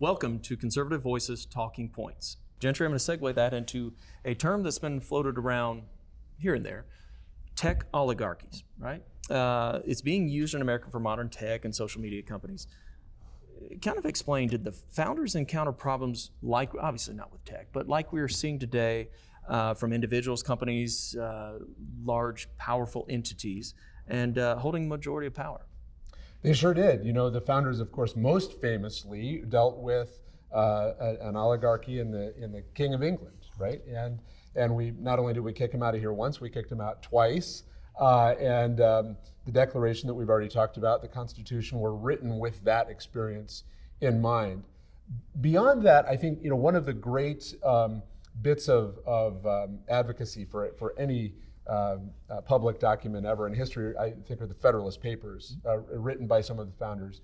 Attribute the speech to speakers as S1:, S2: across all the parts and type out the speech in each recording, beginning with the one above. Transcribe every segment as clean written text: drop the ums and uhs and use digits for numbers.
S1: Welcome to Conservative Voices Talking Points. Gentry, I'm going to segue that into a term that's been floated around here and there, tech oligarchies, right? It's being used in America for modern tech and social media companies. Kind of explain, did the founders encounter problems like, obviously not with tech, but like we are seeing today from individuals, companies, large, powerful entities, and holding majority of power?
S2: They sure did. You know, the founders, of course, most famously dealt with an oligarchy in the King of England, right? And we not only did we kick him out of here once, we kicked him out twice. The Declaration that we've already talked about, the Constitution, were written with that experience in mind. Beyond that, I think one of the great bits of advocacy for any public document ever in history, I think, are the Federalist Papers, written by some of the founders.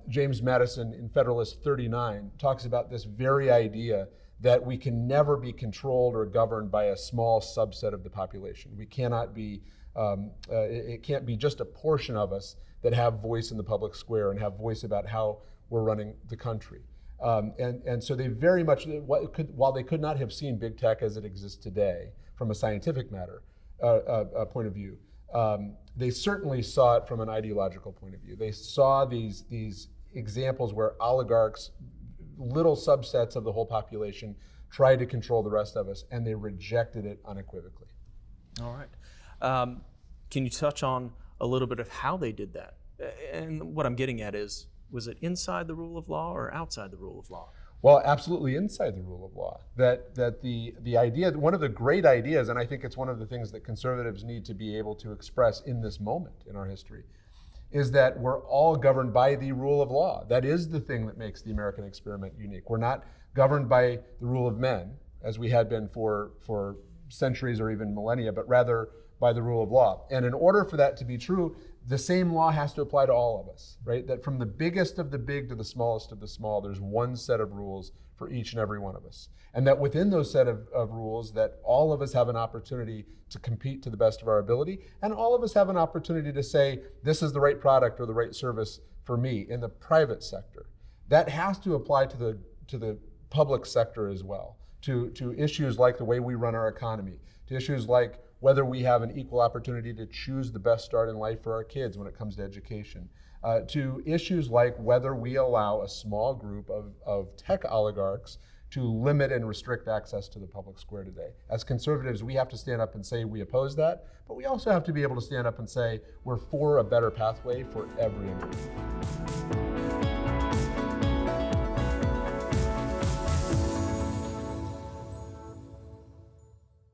S2: James Madison in Federalist 39 talks about this very idea that we can never be controlled or governed by a small subset of the population. We cannot be, it can't be just a portion of us that have voice in the public square and have voice about how we're running the country. And so they very much, while they could not have seen big tech as it exists today from a scientific matter, point of view, they certainly saw it from an ideological point of view. They saw these examples where oligarchs, little subsets of the whole population, tried to control the rest of us, and they rejected it unequivocally.
S1: All right. Can you touch on a little bit of how they did that? And what I'm getting at is, was it inside the rule of law or outside the rule of law?
S2: Well, absolutely inside the rule of law. That the idea, one of the great ideas, and I think it's one of the things that conservatives need to be able to express in this moment in our history, is that we're all governed by the rule of law. That is the thing that makes the American experiment unique. We're not governed by the rule of men, as we had been for centuries or even millennia, but rather by the rule of law. And in order for that to be true, the same law has to apply to all of us, right? That from the biggest of the big to the smallest of the small, there's one set of rules for each and every one of us. And that within those set of rules, that all of us have an opportunity to compete to the best of our ability, and all of us have an opportunity to say, this is the right product or the right service for me in the private sector. That has to apply to the public sector as well, to issues like the way we run our economy, to issues like whether we have an equal opportunity to choose the best start in life for our kids when it comes to education, to issues like whether we allow a small group of tech oligarchs to limit and restrict access to the public square today. As conservatives, we have to stand up and say we oppose that, but we also have to be able to stand up and say we're for a better pathway for every American.